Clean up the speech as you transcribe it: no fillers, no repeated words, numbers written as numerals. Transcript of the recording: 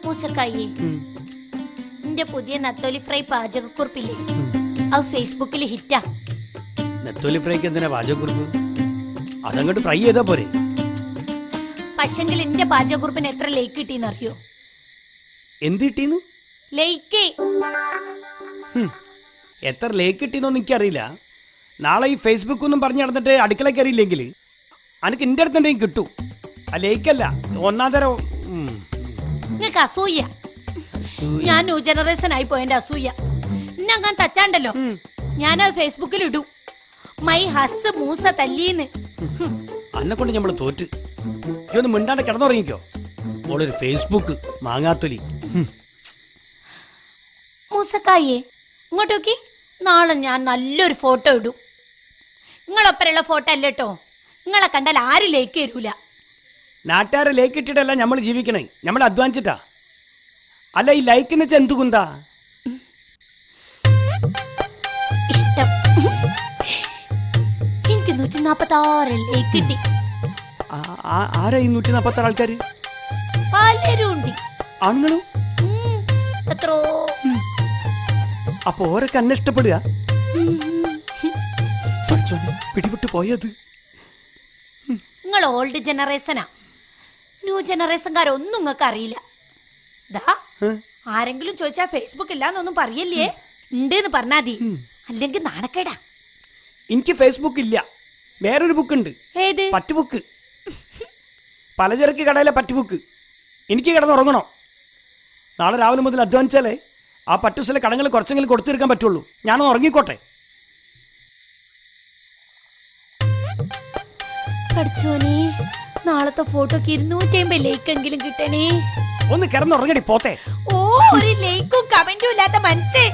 മൂസക്കായി എന്റെ പുതിയ നത്തോലി ഫ്രൈ പാചകക്കുറിപ്പില്ലേ അത് ഫേസ്ബുക്കിൽ ഹിറ്റാ. നെത്തോലി ഫ്രൈക്ക് എന്തിനാ പാചകക്കുറിപ്പ്? അതങ്ങോട്ട് ഫ്രൈ ചെയ്താ പോരെ? പക്ഷെങ്കിൽ എന്റെ പാചകക്കുറിപ്പിന് എത്ര ലൈക്ക് കിട്ടിയെന്ന് അറിയോ? എന്ത് കിട്ടീന്ന്? ലൈക്ക്. എത്ര ലേക്ക് കിട്ടിയെന്നൊന്നും എനിക്കറിയില്ല. നാളെ ഈ ഫേസ്ബുക്ക് ഒന്നും പറഞ്ഞു നടന്നിട്ട് അടുക്കളയ്ക്ക് അറിയില്ലെങ്കിൽ അനക്ക് എന്റെ അടുത്തുണ്ടെങ്കിൽ കിട്ടൂ. ആ ലേക്കല്ല, ഒന്നാം തരം. നിങ്ങക്ക് അസൂയ. ഞാൻ ന്യൂ ജനറേഷൻ ആയി പോയെന്റെ അസൂയ. ഇന്നങ്ങനെ തച്ചാണ്ടല്ലോ ഞാനത് ഫേസ്ബുക്കിൽ ഇടൂ. മൈ ഹസ് മൂസ തല്ലീന്ന്. അന്നെ കൊണ്ട് നമ്മള് തോറ്റ്. ഇതൊന്ന് മിണ്ടാണ്ട് കിടന്നുറങ്ങിക്കോ. ഓളൊരു ഫേസ്ബുക്ക് മാങ്ങാത്തൊലി. മൂസക്കായേ ഇങ്ങോട്ട് നോക്കി. നാളെ ഞാൻ നല്ലൊരു ഫോട്ടോ ഇടും. നിങ്ങളൊപ്പരുള്ള ഫോട്ടോ അല്ല കേട്ടോ. നിങ്ങളെ കണ്ടാൽ ആരും ലേക്ക് തരൂല. നാട്ടുകാരെ ലേക്ക് ഇട്ടിട്ടല്ല നമ്മൾ ജീവിക്കണേ, നമ്മൾ അധ്വാനിച്ചിട്ടാ. അല്ല ഈ ലൈക്ക് എന്ന് വെച്ചാൽ എന്തു കുന്താ? ഇഷ്ടം. എനിക്ക് 146 ലേക്ക് കിട്ടി. ആരാ ഈ 146 ആൾക്കാര്? പലരും ഉണ്ട്. ആണുങ്ങളും എത്രോ. അപ്പൊ ഓരൊക്കെ അന്നെ ഇഷ്ടപ്പെടുക. പിടിപെട്ട് പോയത്. നിങ്ങൾ ഓൾഡ് ജനറേഷനാ. ന്യൂ ജനറേഷൻകാരൊന്നും നിങ്ങൾക്ക് അറിയില്ല. ദാ ആരെങ്കിലും ചോദിച്ചാ ഫേസ്ബുക്ക് ഇല്ലാന്നൊന്നും പറയല്ലേ. ഉണ്ടെന്ന് പറഞ്ഞാ മതി, അല്ലെങ്കിൽ നാണക്കേടാ. എനിക്ക് ഫേസ്ബുക്ക് ഇല്ല, വേറൊരു ബുക്ക് ഉണ്ട്. ഏത്? പറ്റുബുക്ക്. പലചരക്ക് കടയിലെ പറ്റുബുക്ക്. എനിക്ക് കിടന്നുറങ്ങണോ? നാളെ രാവിലെ മുതൽ അധ്വാനിച്ചാലേ ആ പറ്റുസിലെ കടങ്ങൾ കുറച്ചെങ്കിലും കൊടുത്തു തീർക്കാൻ പറ്റുള്ളൂ. ഞാനൊന്ന് ഉറങ്ങിക്കോട്ടെ. പഠിച്ചോനെ, നാളത്തെ ഫോട്ടോക്ക് 250 ലൈക്കെങ്കിലും കിട്ടണേ. ഒന്ന് കിടന്നുറങ്ങടി പോത്തെ. ഓ, ഒരു ലൈക്കും കമന്റും ഇല്ലാത്ത മനസ്സേ.